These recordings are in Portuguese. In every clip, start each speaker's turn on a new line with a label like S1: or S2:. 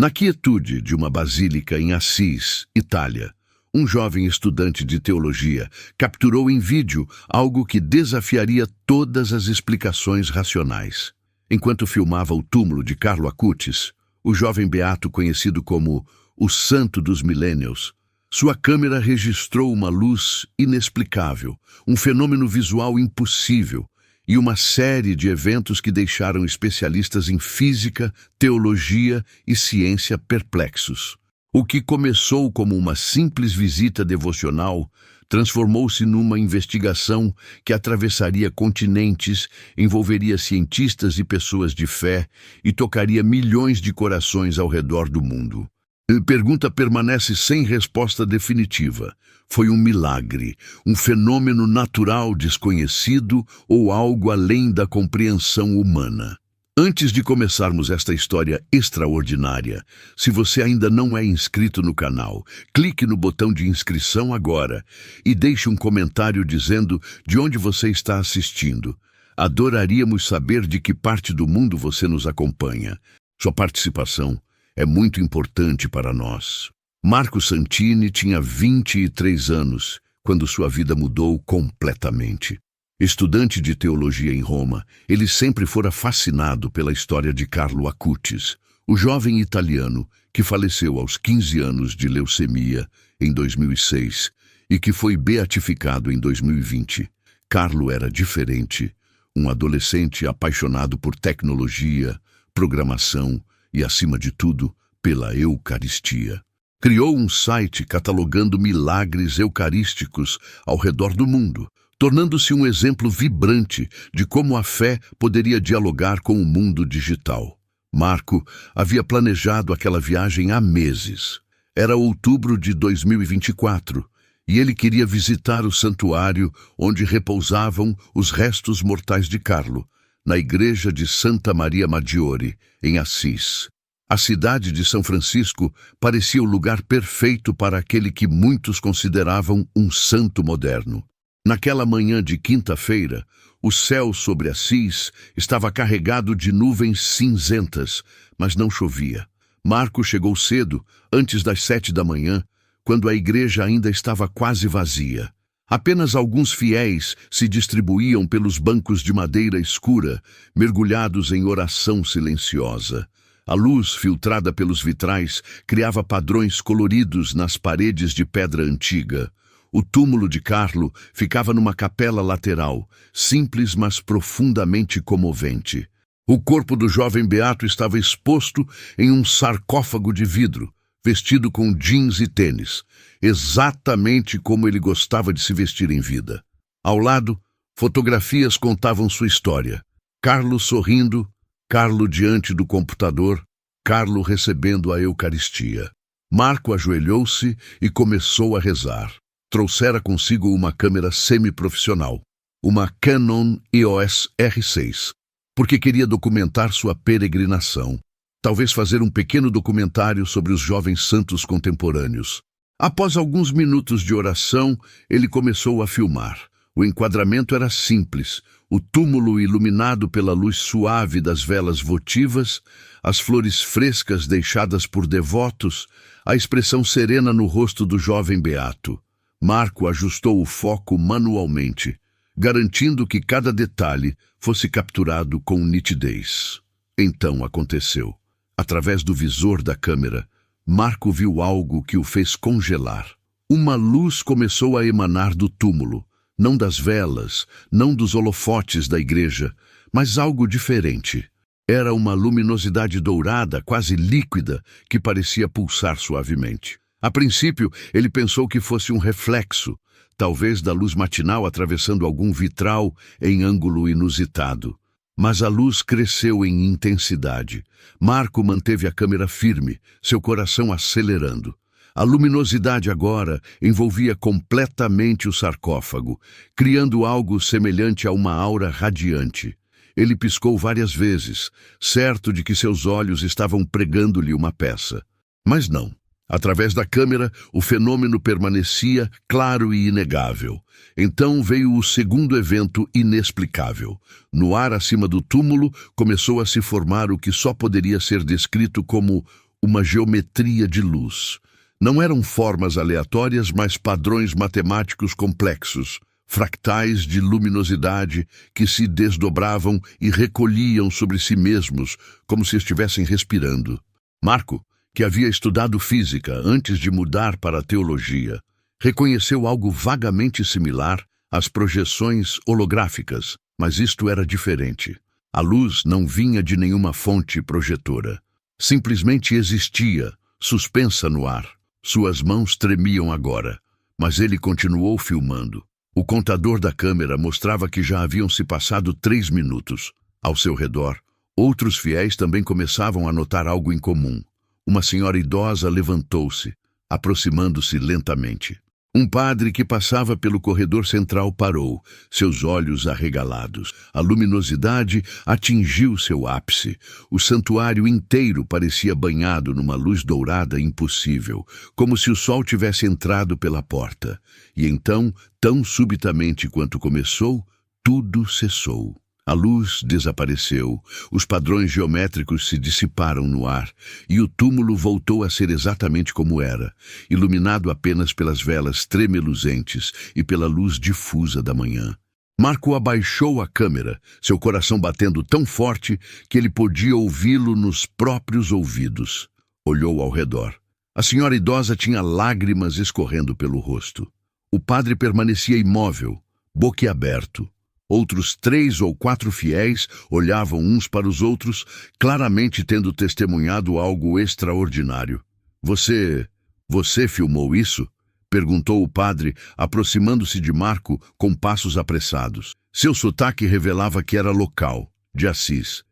S1: Na quietude de uma basílica em Assis, Itália, um jovem estudante de teologia capturou em vídeo algo que desafiaria todas as explicações racionais. Enquanto filmava o túmulo de Carlo Acutis, o jovem beato conhecido como o Santo dos Millennials, sua câmera registrou uma luz inexplicável, um fenômeno visual impossível e uma série de eventos que deixaram especialistas em física, teologia e ciência perplexos. O que começou como uma simples visita devocional transformou-se numa investigação que atravessaria continentes, envolveria cientistas e pessoas de fé e tocaria milhões de corações ao redor do mundo. A pergunta permanece sem resposta definitiva. Foi um milagre, um fenômeno natural desconhecido ou algo além da compreensão humana? Antes de começarmos esta história extraordinária, se você ainda não é inscrito no canal, clique no botão de inscrição agora e deixe um comentário dizendo de onde você está assistindo. Adoraríamos saber de que parte do mundo você nos acompanha. Sua participação é muito importante para nós. Marco Santini tinha 23 anos quando sua vida mudou completamente. Estudante de teologia em Roma, ele sempre fora fascinado pela história de Carlo Acutis, o jovem italiano que faleceu aos 15 anos de leucemia em 2006 e que foi beatificado em 2020. Carlo era diferente, um adolescente apaixonado por tecnologia, programação e, acima de tudo, pela Eucaristia. Criou um site catalogando milagres eucarísticos ao redor do mundo, tornando-se um exemplo vibrante de como a fé poderia dialogar com o mundo digital. Marco havia planejado aquela viagem há meses. Era outubro de 2024 e ele queria visitar o santuário onde repousavam os restos mortais de Carlo, na igreja de Santa Maria Maggiore, em Assis. A cidade de São Francisco parecia o lugar perfeito para aquele que muitos consideravam um santo moderno. Naquela manhã de quinta-feira, o céu sobre Assis estava carregado de nuvens cinzentas, mas não chovia. Marco chegou cedo, antes das 7 da manhã, quando a igreja ainda estava quase vazia. Apenas alguns fiéis se distribuíam pelos bancos de madeira escura, mergulhados em oração silenciosa. A luz, filtrada pelos vitrais, criava padrões coloridos nas paredes de pedra antiga. O túmulo de Carlo ficava numa capela lateral, simples mas profundamente comovente. O corpo do jovem beato estava exposto em um sarcófago de vidro, vestido com jeans e tênis, exatamente como ele gostava de se vestir em vida. Ao lado, fotografias contavam sua história. Carlo sorrindo, Carlo diante do computador, Carlo recebendo a Eucaristia. Marco ajoelhou-se e começou a rezar. Trouxera consigo uma câmera semi-profissional, uma Canon EOS R6, porque queria documentar sua peregrinação. Talvez fazer um pequeno documentário sobre os jovens santos contemporâneos. Após alguns minutos de oração, ele começou a filmar. O enquadramento era simples, o túmulo iluminado pela luz suave das velas votivas, as flores frescas deixadas por devotos, a expressão serena no rosto do jovem beato. Marco ajustou o foco manualmente, garantindo que cada detalhe fosse capturado com nitidez. Então aconteceu. Através do visor da câmera, Marco viu algo que o fez congelar. Uma luz começou a emanar do túmulo, não das velas, não dos holofotes da igreja, mas algo diferente. Era uma luminosidade dourada, quase líquida, que parecia pulsar suavemente. A princípio, ele pensou que fosse um reflexo, talvez da luz matinal atravessando algum vitral em ângulo inusitado. Mas a luz cresceu em intensidade. Marco manteve a câmera firme, seu coração acelerando. A luminosidade agora envolvia completamente o sarcófago, criando algo semelhante a uma aura radiante. Ele piscou várias vezes, certo de que seus olhos estavam pregando-lhe uma peça. Mas não. Através da câmera, o fenômeno permanecia claro e inegável. Então veio o segundo evento inexplicável. No ar acima do túmulo, começou a se formar o que só poderia ser descrito como uma geometria de luz. Não eram formas aleatórias, mas padrões matemáticos complexos, fractais de luminosidade que se desdobravam e recolhiam sobre si mesmos, como se estivessem respirando. Marco, que havia estudado física antes de mudar para a teologia, reconheceu algo vagamente similar às projeções holográficas, mas isto era diferente. A luz não vinha de nenhuma fonte projetora. Simplesmente existia, suspensa no ar. Suas mãos tremiam agora, mas ele continuou filmando. O contador da câmera mostrava que já haviam se passado 3 minutos. Ao seu redor, outros fiéis também começavam a notar algo em comum. Uma senhora idosa levantou-se, aproximando-se lentamente. Um padre que passava pelo corredor central parou, seus olhos arregalados. A luminosidade atingiu seu ápice. O santuário inteiro parecia banhado numa luz dourada impossível, como se o sol tivesse entrado pela porta. E então, tão subitamente quanto começou, tudo cessou. A luz desapareceu, os padrões geométricos se dissiparam no ar, e o túmulo voltou a ser exatamente como era, iluminado apenas pelas velas tremeluzentes e pela luz difusa da manhã. Marco abaixou a câmera, seu coração batendo tão forte que ele podia ouvi-lo nos próprios ouvidos. Olhou ao redor. A senhora idosa tinha lágrimas escorrendo pelo rosto. O padre permanecia imóvel, boquiaberto. Outros 3 ou 4 fiéis olhavam uns para os outros, claramente tendo testemunhado algo extraordinário. Você filmou isso? Perguntou o padre, aproximando-se de Marco com passos apressados. Seu sotaque revelava que era local, de Assis.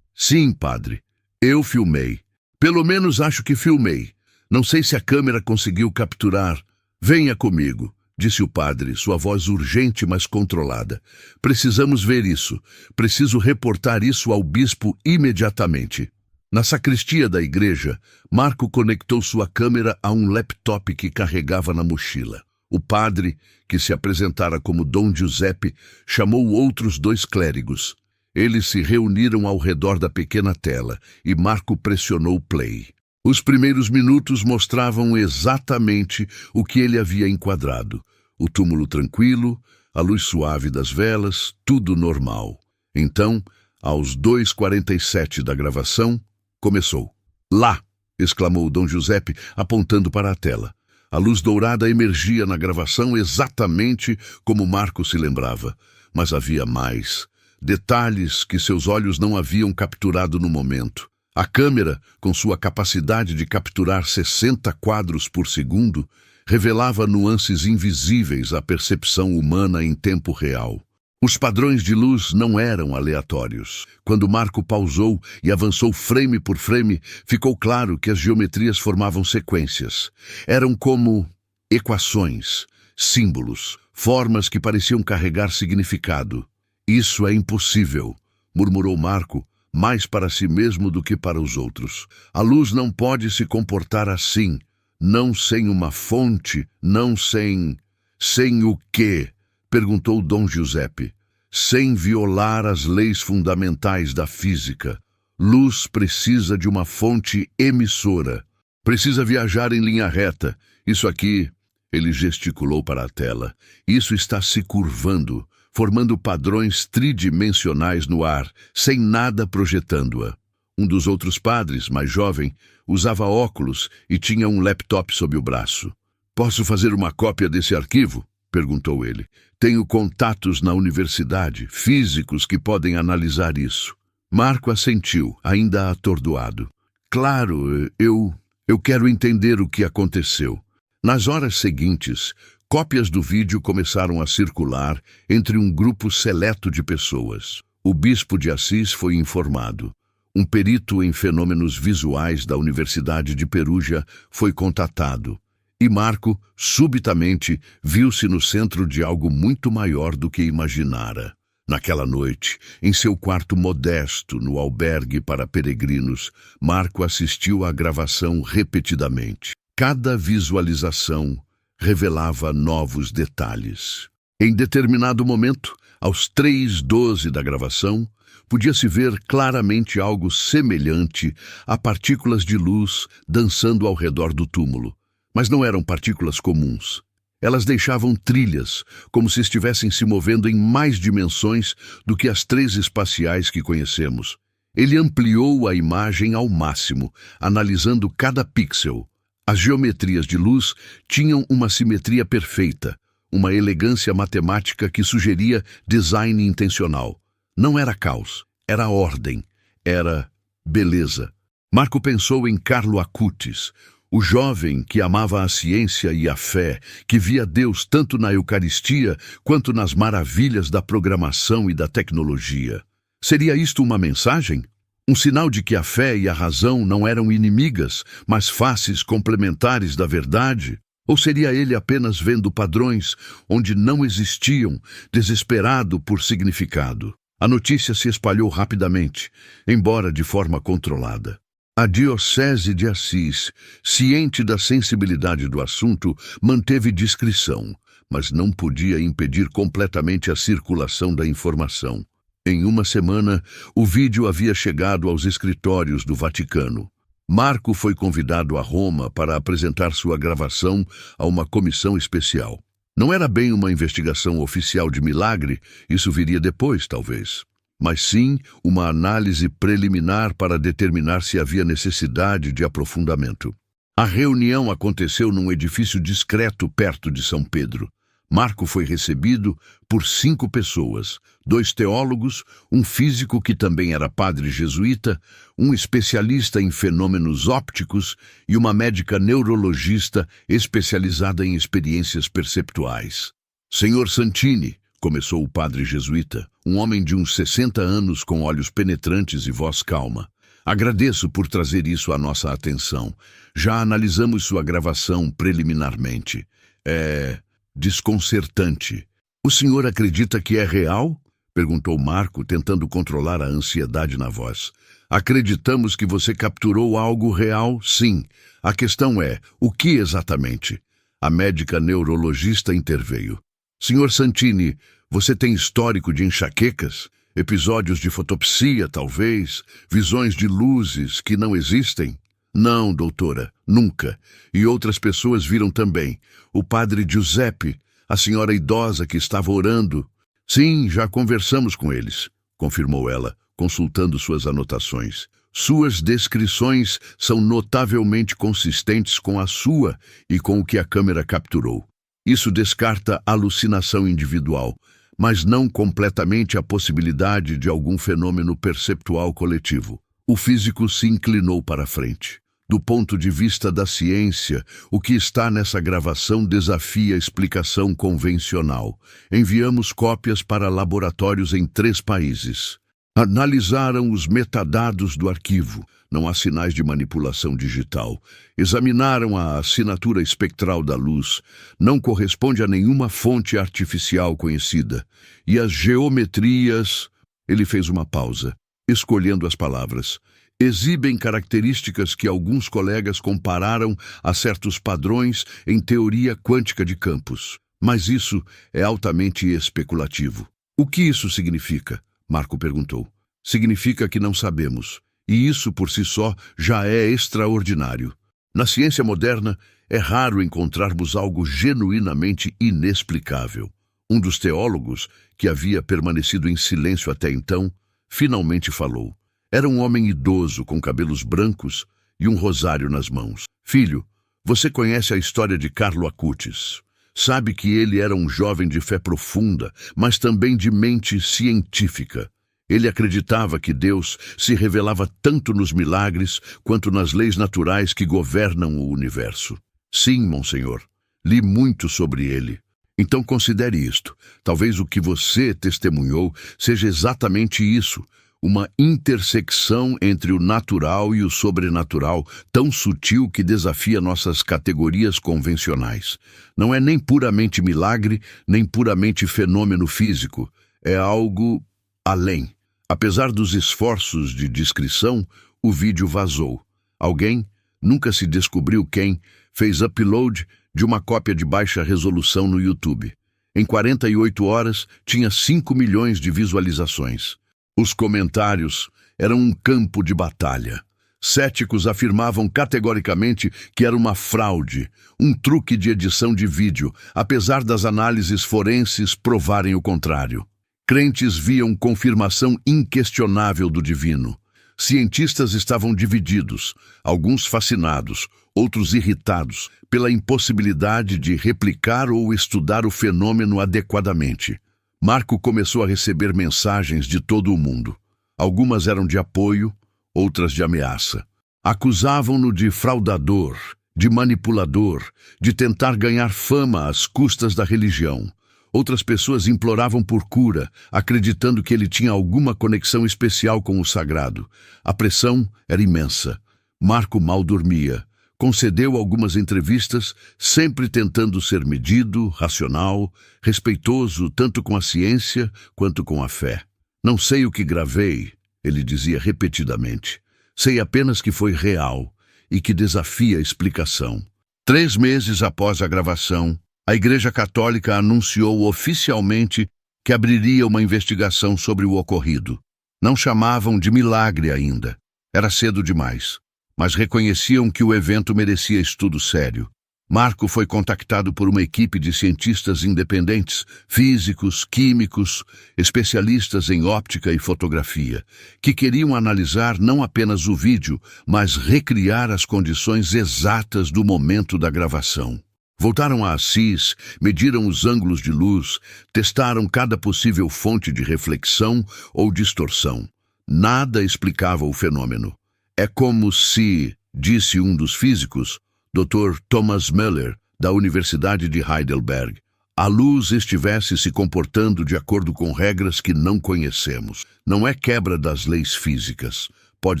S1: Sim, padre. Eu filmei. Pelo menos acho que filmei. Não sei se a câmera conseguiu capturar. Venha comigo, disse o padre, sua voz urgente, mas controlada. Precisamos ver isso. Preciso reportar isso ao bispo imediatamente. Na sacristia da igreja, Marco conectou sua câmera a um laptop que carregava na mochila. O padre, que se apresentara como Dom Giuseppe, chamou outros 2 clérigos. Eles se reuniram ao redor da pequena tela e Marco pressionou play. Os primeiros minutos mostravam exatamente o que ele havia enquadrado. O túmulo tranquilo, a luz suave das velas, tudo normal. Então, aos 2:47 da gravação, começou. Lá! Exclamou Dom Giuseppe, apontando para a tela. A luz dourada emergia na gravação exatamente como Marco se lembrava. Mas havia mais. Detalhes que seus olhos não haviam capturado no momento. A câmera, com sua capacidade de capturar 60 quadros por segundo, revelava nuances invisíveis à percepção humana em tempo real. Os padrões de luz não eram aleatórios. Quando Marco pausou e avançou frame por frame, ficou claro que as geometrias formavam sequências. Eram como equações, símbolos, formas que pareciam carregar significado. Isso é impossível, murmurou Marco, mais para si mesmo do que para os outros. A luz não pode se comportar assim, não sem uma fonte, não sem... Sem o quê? Perguntou Dom Giuseppe. Sem violar as leis fundamentais da física. Luz precisa de uma fonte emissora. Precisa viajar em linha reta. Isso aqui, ele gesticulou para a tela, isso está se curvando, formando padrões tridimensionais no ar, sem nada projetando-a. Um dos outros padres, mais jovem, usava óculos e tinha um laptop sob o braço. Posso fazer uma cópia desse arquivo? Perguntou ele. Tenho contatos na universidade, físicos que podem analisar isso. Marco assentiu, ainda atordoado. Claro, eu quero entender o que aconteceu. Nas horas seguintes, cópias do vídeo começaram a circular entre um grupo seleto de pessoas. O bispo de Assis foi informado. Um perito em fenômenos visuais da Universidade de Perugia foi contatado. E Marco, subitamente, viu-se no centro de algo muito maior do que imaginara. Naquela noite, em seu quarto modesto, no albergue para peregrinos, Marco assistiu à gravação repetidamente. Cada visualização revelava novos detalhes. Em determinado momento, aos 3:12 da gravação, podia-se ver claramente algo semelhante a partículas de luz dançando ao redor do túmulo. Mas não eram partículas comuns. Elas deixavam trilhas, como se estivessem se movendo em mais dimensões do que as 3 espaciais que conhecemos. Ele ampliou a imagem ao máximo, analisando cada pixel. As geometrias de luz tinham uma simetria perfeita, uma elegância matemática que sugeria design intencional. Não era caos, era ordem, era beleza. Marco pensou em Carlo Acutis, o jovem que amava a ciência e a fé, que via Deus tanto na Eucaristia quanto nas maravilhas da programação e da tecnologia. Seria isto uma mensagem? Um sinal de que a fé e a razão não eram inimigas, mas faces complementares da verdade? Ou seria ele apenas vendo padrões onde não existiam, desesperado por significado? A notícia se espalhou rapidamente, embora de forma controlada. A Diocese de Assis, ciente da sensibilidade do assunto, manteve discrição, mas não podia impedir completamente a circulação da informação. Em uma semana, o vídeo havia chegado aos escritórios do Vaticano. Marco foi convidado a Roma para apresentar sua gravação a uma comissão especial. Não era bem uma investigação oficial de milagre, isso viria depois, talvez. Mas sim uma análise preliminar para determinar se havia necessidade de aprofundamento. A reunião aconteceu num edifício discreto perto de São Pedro. Marco foi recebido por 5 pessoas, 2 teólogos, um físico que também era padre jesuíta, um especialista em fenômenos ópticos e uma médica neurologista especializada em experiências perceptuais. Senhor Santini, começou o padre jesuíta, um homem de uns 60 anos com olhos penetrantes e voz calma. Agradeço por trazer isso à nossa atenção. Já analisamos sua gravação preliminarmente. É desconcertante. O senhor acredita que é real? Perguntou Marco, tentando controlar a ansiedade na voz. Acreditamos que você capturou algo real, sim. A questão é, o que exatamente? A médica neurologista interveio. Senhor Santini, você tem histórico de enxaquecas? Episódios de fotopsia, talvez? Visões de luzes que não existem? Não, doutora, nunca. E outras pessoas viram também. O padre Giuseppe, a senhora idosa que estava orando. Sim, já conversamos com eles, confirmou ela, consultando suas anotações. Suas descrições são notavelmente consistentes com a sua e com o que a câmera capturou. Isso descarta alucinação individual, mas não completamente a possibilidade de algum fenômeno perceptual coletivo. O físico se inclinou para a frente. Do ponto de vista da ciência, o que está nessa gravação desafia a explicação convencional. Enviamos cópias para laboratórios em 3 países. Analisaram os metadados do arquivo. Não há sinais de manipulação digital. Examinaram a assinatura espectral da luz. Não corresponde a nenhuma fonte artificial conhecida. E as geometrias... Ele fez uma pausa, escolhendo as palavras. Exibem características que alguns colegas compararam a certos padrões em teoria quântica de campos. Mas isso é altamente especulativo. O que isso significa? Marco perguntou. Significa que não sabemos. E isso por si só já é extraordinário. Na ciência moderna, é raro encontrarmos algo genuinamente inexplicável. Um dos teólogos, que havia permanecido em silêncio até então, finalmente falou. Era um homem idoso com cabelos brancos e um rosário nas mãos. Filho, você conhece a história de Carlo Acutis. Sabe que ele era um jovem de fé profunda, mas também de mente científica. Ele acreditava que Deus se revelava tanto nos milagres quanto nas leis naturais que governam o universo. Sim, monsenhor, li muito sobre ele. Então considere isto. Talvez o que você testemunhou seja exatamente isso, uma intersecção entre o natural e o sobrenatural tão sutil que desafia nossas categorias convencionais. Não é nem puramente milagre, nem puramente fenômeno físico. É algo além. Apesar dos esforços de descrição, o vídeo vazou. Alguém, nunca se descobriu quem, fez upload de uma cópia de baixa resolução no YouTube. Em 48 horas, tinha 5 milhões de visualizações. Os comentários eram um campo de batalha. Céticos afirmavam categoricamente que era uma fraude, um truque de edição de vídeo, apesar das análises forenses provarem o contrário. Crentes viam confirmação inquestionável do divino. Cientistas estavam divididos, alguns fascinados, outros irritados, pela impossibilidade de replicar ou estudar o fenômeno adequadamente. Marco começou a receber mensagens de todo o mundo. Algumas eram de apoio, outras de ameaça. Acusavam-no de fraudador, de manipulador, de tentar ganhar fama às custas da religião. Outras pessoas imploravam por cura, acreditando que ele tinha alguma conexão especial com o sagrado. A pressão era imensa. Marco mal dormia. Concedeu algumas entrevistas, sempre tentando ser medido, racional, respeitoso tanto com a ciência quanto com a fé. Não sei o que gravei, ele dizia repetidamente. Sei apenas que foi real e que desafia a explicação. 3 meses após a gravação, a Igreja Católica anunciou oficialmente que abriria uma investigação sobre o ocorrido. Não chamavam de milagre ainda. Era cedo demais. Mas reconheciam que o evento merecia estudo sério. Marco foi contactado por uma equipe de cientistas independentes, físicos, químicos, especialistas em óptica e fotografia, que queriam analisar não apenas o vídeo, mas recriar as condições exatas do momento da gravação. Voltaram a Assis, mediram os ângulos de luz, testaram cada possível fonte de reflexão ou distorção. Nada explicava o fenômeno. É como se, disse um dos físicos, Dr. Thomas Müller, da Universidade de Heidelberg, a luz estivesse se comportando de acordo com regras que não conhecemos. Não é quebra das leis físicas. Pode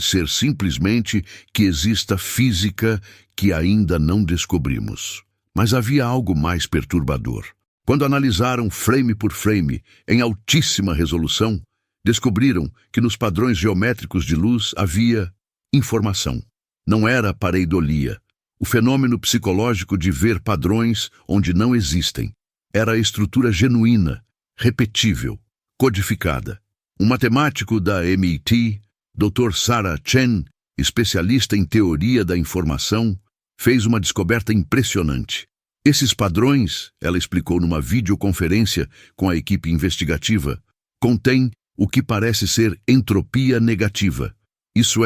S1: ser simplesmente que exista física que ainda não descobrimos. Mas havia algo mais perturbador. Quando analisaram frame por frame, em altíssima resolução, descobriram que nos padrões geométricos de luz havia informação. Não era pareidolia, o fenômeno psicológico de ver padrões onde não existem. Era a estrutura genuína, repetível, codificada. Um matemático da MIT, Dr. Sarah Chen, especialista em teoria da informação, fez uma descoberta impressionante. Esses padrões, ela explicou numa videoconferência com a equipe investigativa, contêm o que parece ser entropia negativa. Isso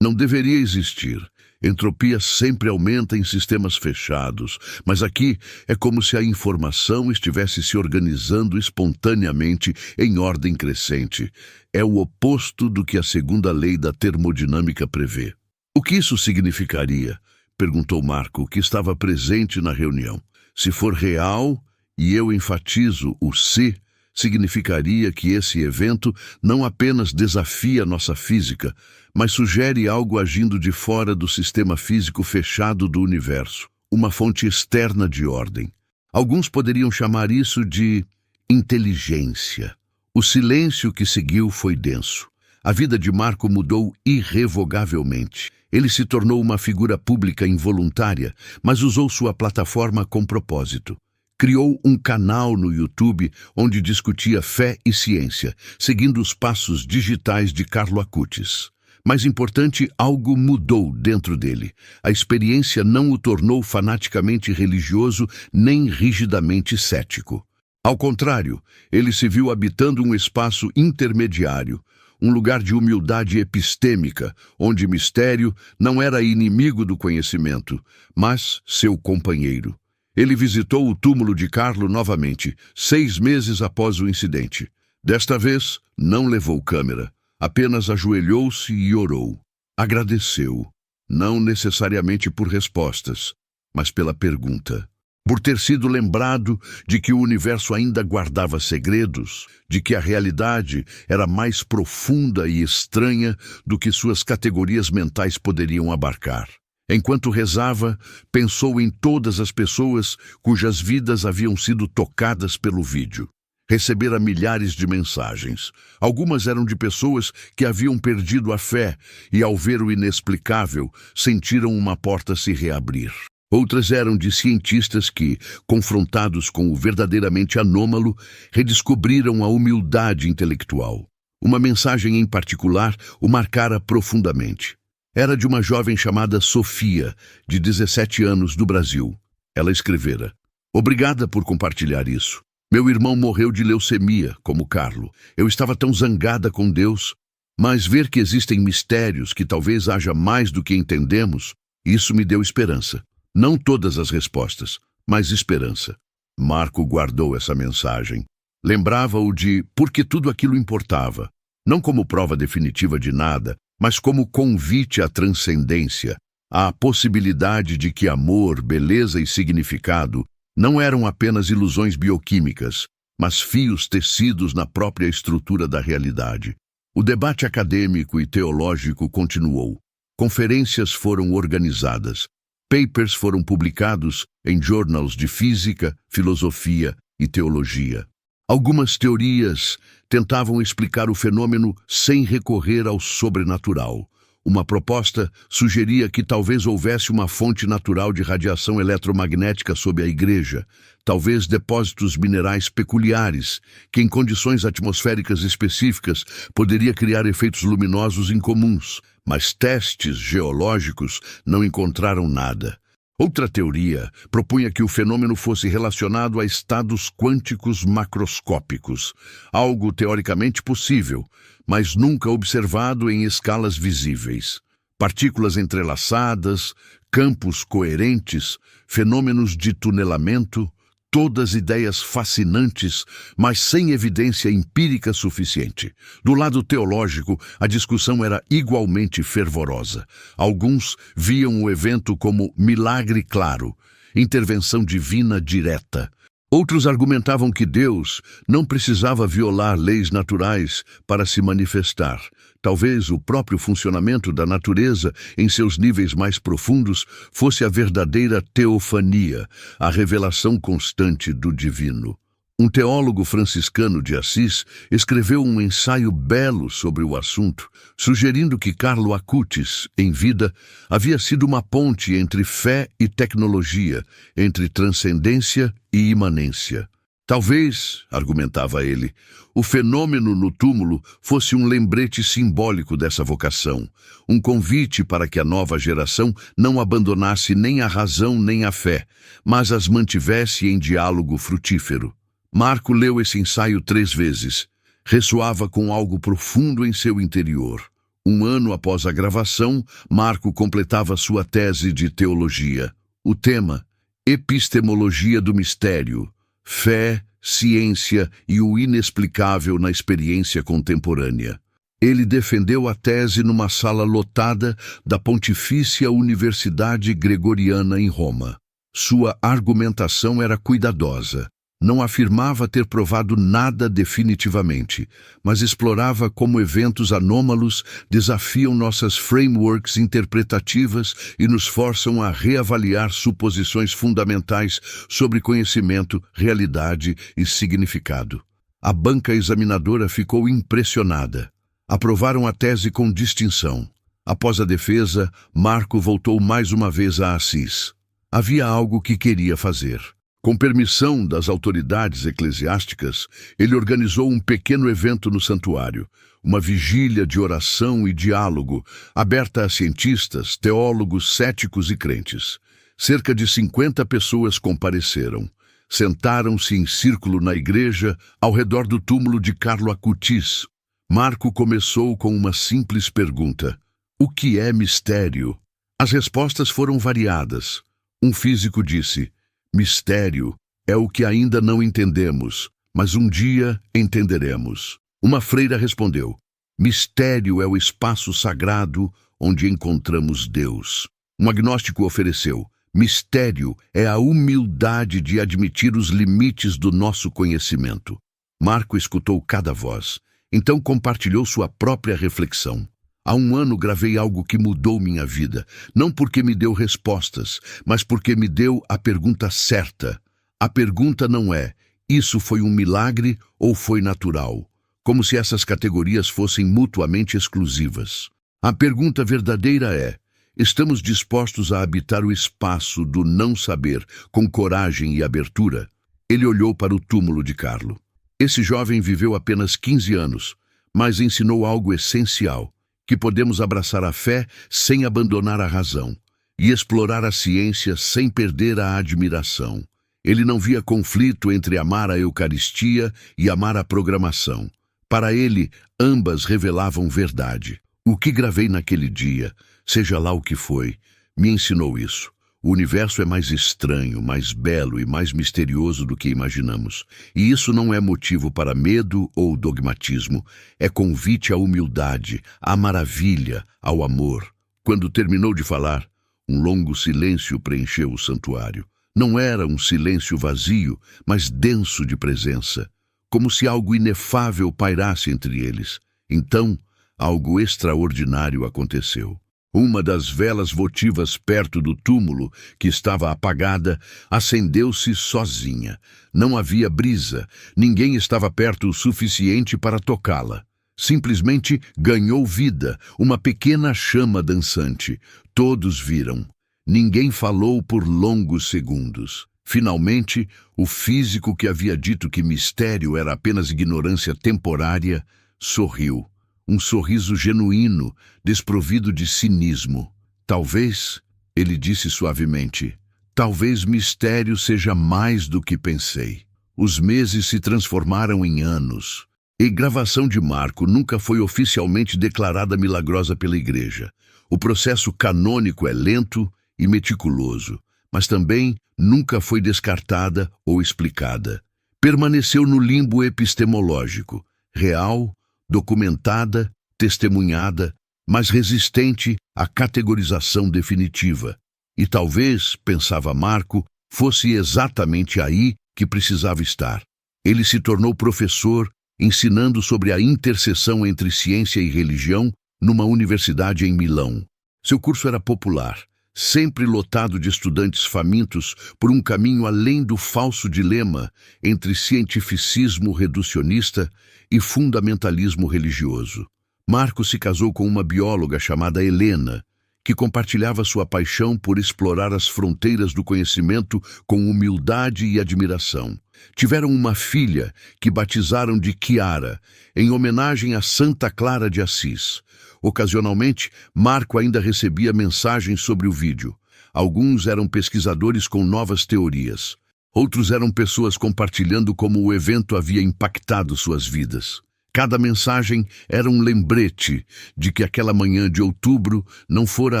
S1: não deveria existir. Entropia sempre aumenta em sistemas fechados, mas aqui é como se a informação estivesse se organizando espontaneamente em ordem crescente. É o oposto do que a segunda lei da termodinâmica prevê. O que isso significaria? Perguntou Marco, que estava presente na reunião. Se for real, e eu enfatizo o se, significaria que esse evento não apenas desafia nossa física, mas sugere algo agindo de fora do sistema físico fechado do universo, uma fonte externa de ordem. Alguns poderiam chamar isso de inteligência. O silêncio que seguiu foi denso. A vida de Marco mudou irrevogavelmente. Ele se tornou uma figura pública involuntária, mas usou sua plataforma com propósito. Criou um canal no YouTube onde discutia fé e ciência, seguindo os passos digitais de Carlo Acutis. Mais importante, algo mudou dentro dele. A experiência não o tornou fanaticamente religioso nem rigidamente cético. Ao contrário, ele se viu habitando um espaço intermediário, um lugar de humildade epistêmica, onde mistério não era inimigo do conhecimento, mas seu companheiro. Ele visitou o túmulo de Carlo novamente, 6 meses após o incidente. Desta vez, não levou câmera. Apenas ajoelhou-se e orou. Agradeceu, não necessariamente por respostas, mas pela pergunta. Por ter sido lembrado de que o universo ainda guardava segredos, de que a realidade era mais profunda e estranha do que suas categorias mentais poderiam abarcar. Enquanto rezava, pensou em todas as pessoas cujas vidas haviam sido tocadas pelo vídeo. Recebera milhares de mensagens. Algumas eram de pessoas que haviam perdido a fé e, ao ver o inexplicável, sentiram uma porta se reabrir. Outras eram de cientistas que, confrontados com o verdadeiramente anômalo, redescobriram a humildade intelectual. Uma mensagem em particular o marcara profundamente. Era de uma jovem chamada Sofia, de 17 anos, do Brasil. Ela escrevera: "Obrigada por compartilhar isso. Meu irmão morreu de leucemia, como Carlo. Eu estava tão zangada com Deus, mas ver que existem mistérios, que talvez haja mais do que entendemos, isso me deu esperança. Não todas as respostas, mas esperança." Marco guardou essa mensagem. Lembrava-o de porque tudo aquilo importava, não como prova definitiva de nada, mas como convite à transcendência, à possibilidade de que amor, beleza e significado não eram apenas ilusões bioquímicas, mas fios tecidos na própria estrutura da realidade. O debate acadêmico e teológico continuou. Conferências foram organizadas. Papers foram publicados em journals de física, filosofia e teologia. Algumas teorias tentavam explicar o fenômeno sem recorrer ao sobrenatural. Uma proposta sugeria que talvez houvesse uma fonte natural de radiação eletromagnética sob a igreja, talvez depósitos minerais peculiares, que em condições atmosféricas específicas poderia criar efeitos luminosos incomuns, mas testes geológicos não encontraram nada. Outra teoria propunha que o fenômeno fosse relacionado a estados quânticos macroscópicos, algo teoricamente possível, mas nunca observado em escalas visíveis. Partículas entrelaçadas, campos coerentes, fenômenos de tunelamento, todas ideias fascinantes, mas sem evidência empírica suficiente. Do lado teológico, a discussão era igualmente fervorosa. Alguns viam o evento como milagre claro, intervenção divina direta. Outros argumentavam que Deus não precisava violar leis naturais para se manifestar. Talvez o próprio funcionamento da natureza, em seus níveis mais profundos, fosse a verdadeira teofania, a revelação constante do divino. Um teólogo franciscano de Assis escreveu um ensaio belo sobre o assunto, sugerindo que Carlo Acutis, em vida, havia sido uma ponte entre fé e tecnologia, entre transcendência e imanência. Talvez, argumentava ele, o fenômeno no túmulo fosse um lembrete simbólico dessa vocação, um convite para que a nova geração não abandonasse nem a razão nem a fé, mas as mantivesse em diálogo frutífero. Marco leu esse ensaio 3 vezes. Ressoava com algo profundo em seu interior. 1 ano após a gravação, Marco completava sua tese de teologia. O tema: Epistemologia do Mistério, Fé, Ciência e o Inexplicável na Experiência Contemporânea. Ele defendeu a tese numa sala lotada da Pontifícia Universidade Gregoriana em Roma. Sua argumentação era cuidadosa. Não afirmava ter provado nada definitivamente, mas explorava como eventos anômalos desafiam nossas frameworks interpretativas e nos forçam a reavaliar suposições fundamentais sobre conhecimento, realidade e significado. A banca examinadora ficou impressionada. Aprovaram a tese com distinção. Após a defesa, Marco voltou mais uma vez a Assis. Havia algo que queria fazer. Com permissão das autoridades eclesiásticas, ele organizou um pequeno evento no santuário, uma vigília de oração e diálogo, aberta a cientistas, teólogos, céticos e crentes. Cerca de 50 pessoas compareceram. Sentaram-se em círculo na igreja, ao redor do túmulo de Carlo Acutis. Marco começou com uma simples pergunta: o que é mistério? As respostas foram variadas. Um físico disse: mistério é o que ainda não entendemos, mas um dia entenderemos. Uma freira respondeu: mistério é o espaço sagrado onde encontramos Deus. Um agnóstico ofereceu: mistério é a humildade de admitir os limites do nosso conhecimento. Marco escutou cada voz, então compartilhou sua própria reflexão. Há 1 ano gravei algo que mudou minha vida, não porque me deu respostas, mas porque me deu a pergunta certa. A pergunta não é: isso foi um milagre ou foi natural? Como se essas categorias fossem mutuamente exclusivas. A pergunta verdadeira é: Estamos dispostos a habitar o espaço do não saber com coragem e abertura? Ele olhou para o túmulo de Carlo. Esse jovem viveu apenas 15 anos, mas ensinou algo essencial, que podemos abraçar a fé sem abandonar a razão e explorar a ciência sem perder a admiração. Ele não via conflito entre amar a Eucaristia e amar a programação. Para ele, ambas revelavam verdade. O que gravei naquele dia, seja lá o que foi, me ensinou isso. O universo é mais estranho, mais belo e mais misterioso do que imaginamos. E isso não é motivo para medo ou dogmatismo. É convite à humildade, à maravilha, ao amor. Quando terminou de falar, um longo silêncio preencheu o santuário. Não era um silêncio vazio, mas denso de presença, como se algo inefável pairasse entre eles. Então, algo extraordinário aconteceu. Uma das velas votivas perto do túmulo, que estava apagada, acendeu-se sozinha. Não havia brisa, ninguém estava perto o suficiente para tocá-la. Simplesmente ganhou vida, uma pequena chama dançante. Todos viram. Ninguém falou por longos segundos. Finalmente, o físico que havia dito que mistério era apenas ignorância temporária, sorriu. Um sorriso genuíno, desprovido de cinismo. Talvez, ele disse suavemente, talvez mistério seja mais do que pensei. Os meses se transformaram em anos. A gravação de Marco nunca foi oficialmente declarada milagrosa pela Igreja. O processo canônico é lento e meticuloso, mas também nunca foi descartada ou explicada. Permaneceu no limbo epistemológico, real, documentada, testemunhada, mas resistente à categorização definitiva. E talvez, pensava Marco, fosse exatamente aí que precisava estar. Ele se tornou professor, ensinando sobre a interseção entre ciência e religião numa universidade em Milão. Seu curso era popular, sempre lotado de estudantes famintos por um caminho além do falso dilema entre cientificismo reducionista e fundamentalismo religioso. Marco se casou com uma bióloga chamada Helena, que compartilhava sua paixão por explorar as fronteiras do conhecimento com humildade e admiração. Tiveram uma filha que batizaram de Chiara, em homenagem a Santa Clara de Assis. Ocasionalmente, Marco ainda recebia mensagens sobre o vídeo. Alguns eram pesquisadores com novas teorias. Outros eram pessoas compartilhando como o evento havia impactado suas vidas. Cada mensagem era um lembrete de que aquela manhã de outubro não fora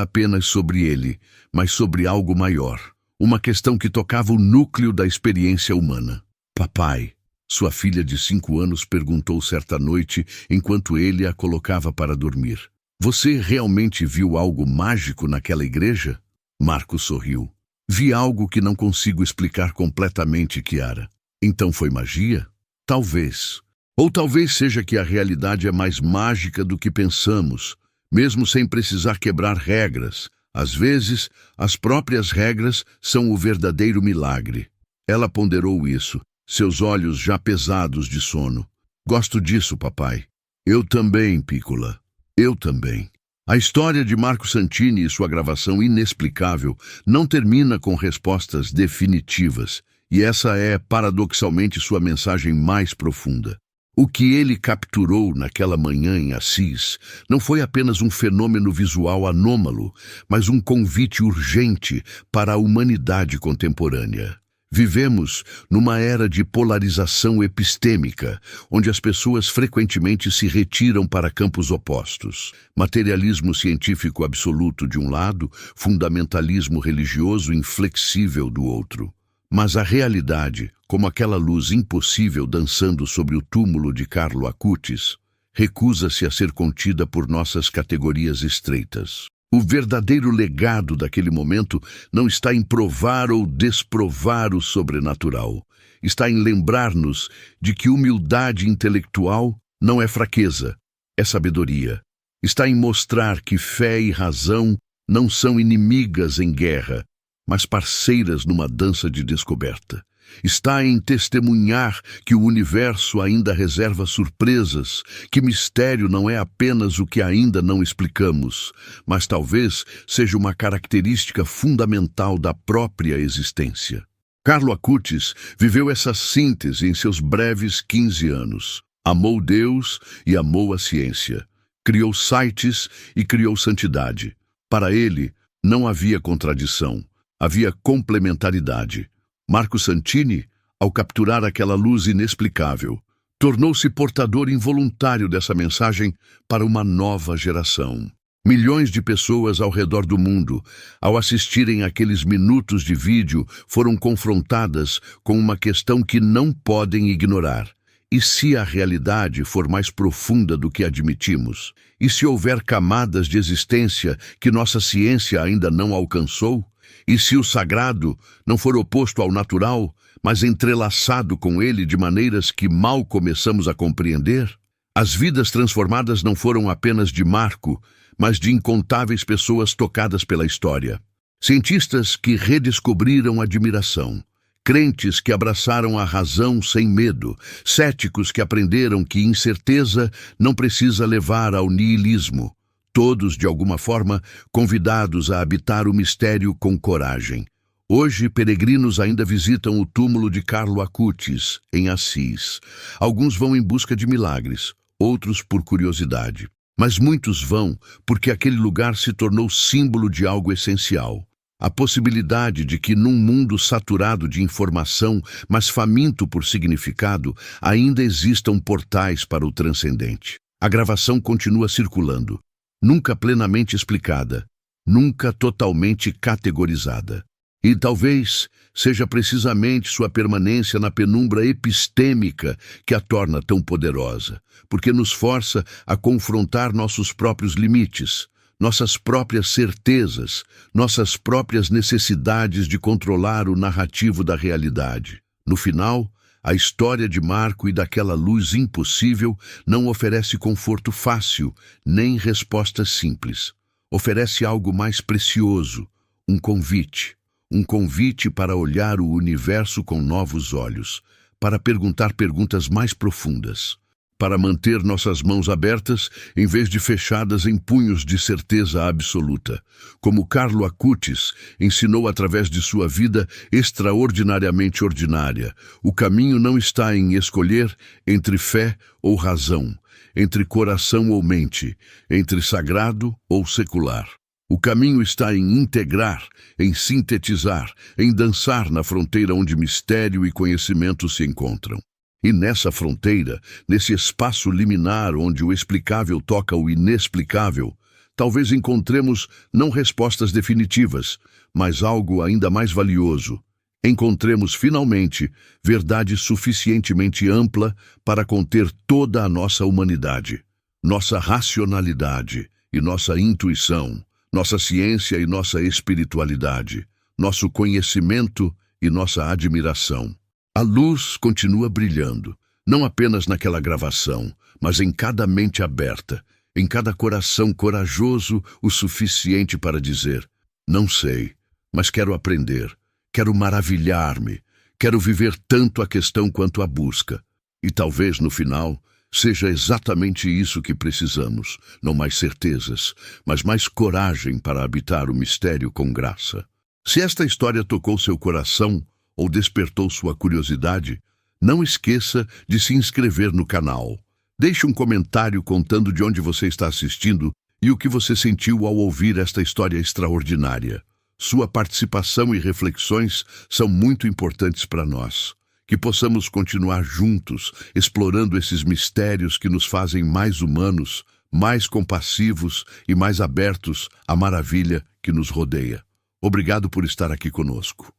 S1: apenas sobre ele, mas sobre algo maior. Uma questão que tocava o núcleo da experiência humana. Papai, sua filha de 5 anos perguntou certa noite enquanto ele a colocava para dormir. Você realmente viu algo mágico naquela igreja? Marco sorriu. Vi algo que não consigo explicar completamente, Chiara. Então foi magia? Talvez. Ou talvez seja que a realidade é mais mágica do que pensamos, mesmo sem precisar quebrar regras. Às vezes, as próprias regras são o verdadeiro milagre. Ela ponderou isso, seus olhos já pesados de sono. Gosto disso, papai. Eu também, Piccola. Eu também. A história de Marco Santini e sua gravação inexplicável não termina com respostas definitivas, e essa é, paradoxalmente, sua mensagem mais profunda. O que ele capturou naquela manhã em Assis não foi apenas um fenômeno visual anômalo, mas um convite urgente para a humanidade contemporânea. Vivemos numa era de polarização epistêmica, onde as pessoas frequentemente se retiram para campos opostos. Materialismo científico absoluto de um lado, fundamentalismo religioso inflexível do outro. Mas a realidade, como aquela luz impossível dançando sobre o túmulo de Carlo Acutis, recusa-se a ser contida por nossas categorias estreitas. O verdadeiro legado daquele momento não está em provar ou desprovar o sobrenatural. Está em lembrar-nos de que humildade intelectual não é fraqueza, é sabedoria. Está em mostrar que fé e razão não são inimigas em guerra, mas parceiras numa dança de descoberta. Está em testemunhar que o universo ainda reserva surpresas, que mistério não é apenas o que ainda não explicamos, mas talvez seja uma característica fundamental da própria existência. Carlo Acutis viveu essa síntese em seus breves 15 anos. Amou Deus e amou a ciência. Criou sites e criou santidade. Para ele, não havia contradição, havia complementaridade. Marco Santini, ao capturar aquela luz inexplicável, tornou-se portador involuntário dessa mensagem para uma nova geração. Milhões de pessoas ao redor do mundo, ao assistirem aqueles minutos de vídeo, foram confrontadas com uma questão que não podem ignorar. E se a realidade for mais profunda do que admitimos? E se houver camadas de existência que nossa ciência ainda não alcançou? E se o sagrado não for oposto ao natural, mas entrelaçado com ele de maneiras que mal começamos a compreender? As vidas transformadas não foram apenas de Marco, mas de incontáveis pessoas tocadas pela história. Cientistas que redescobriram a admiração. Crentes que abraçaram a razão sem medo, céticos que aprenderam que incerteza não precisa levar ao niilismo, todos, de alguma forma, convidados a habitar o mistério com coragem. Hoje, peregrinos ainda visitam o túmulo de Carlo Acutis, em Assis. Alguns vão em busca de milagres, outros por curiosidade. Mas muitos vão porque aquele lugar se tornou símbolo de algo essencial. A possibilidade de que num mundo saturado de informação, mas faminto por significado, ainda existam portais para o transcendente. A gravação continua circulando, nunca plenamente explicada, nunca totalmente categorizada. E talvez seja precisamente sua permanência na penumbra epistêmica que a torna tão poderosa, porque nos força a confrontar nossos próprios limites, nossas próprias certezas, nossas próprias necessidades de controlar o narrativo da realidade. No final, a história de Marco e daquela luz impossível não oferece conforto fácil, nem respostas simples. Oferece algo mais precioso, um convite para olhar o universo com novos olhos, para perguntar perguntas mais profundas, para manter nossas mãos abertas em vez de fechadas em punhos de certeza absoluta. Como Carlo Acutis ensinou através de sua vida extraordinariamente ordinária, o caminho não está em escolher entre fé ou razão, entre coração ou mente, entre sagrado ou secular. O caminho está em integrar, em sintetizar, em dançar na fronteira onde mistério e conhecimento se encontram. E nessa fronteira, nesse espaço liminar onde o explicável toca o inexplicável, talvez encontremos não respostas definitivas, mas algo ainda mais valioso. Encontremos finalmente verdade suficientemente ampla para conter toda a nossa humanidade, nossa racionalidade e nossa intuição, nossa ciência e nossa espiritualidade, nosso conhecimento e nossa admiração. A luz continua brilhando, não apenas naquela gravação, mas em cada mente aberta, em cada coração corajoso o suficiente para dizer: não sei, mas quero aprender, quero maravilhar-me, quero viver tanto a questão quanto a busca. E talvez, no final, seja exatamente isso que precisamos, não mais certezas, mas mais coragem para habitar o mistério com graça. Se esta história tocou seu coração, ou despertou sua curiosidade, não esqueça de se inscrever no canal. Deixe um comentário contando de onde você está assistindo e o que você sentiu ao ouvir esta história extraordinária. Sua participação e reflexões são muito importantes para nós. Que possamos continuar juntos, explorando esses mistérios que nos fazem mais humanos, mais compassivos e mais abertos à maravilha que nos rodeia. Obrigado por estar aqui conosco.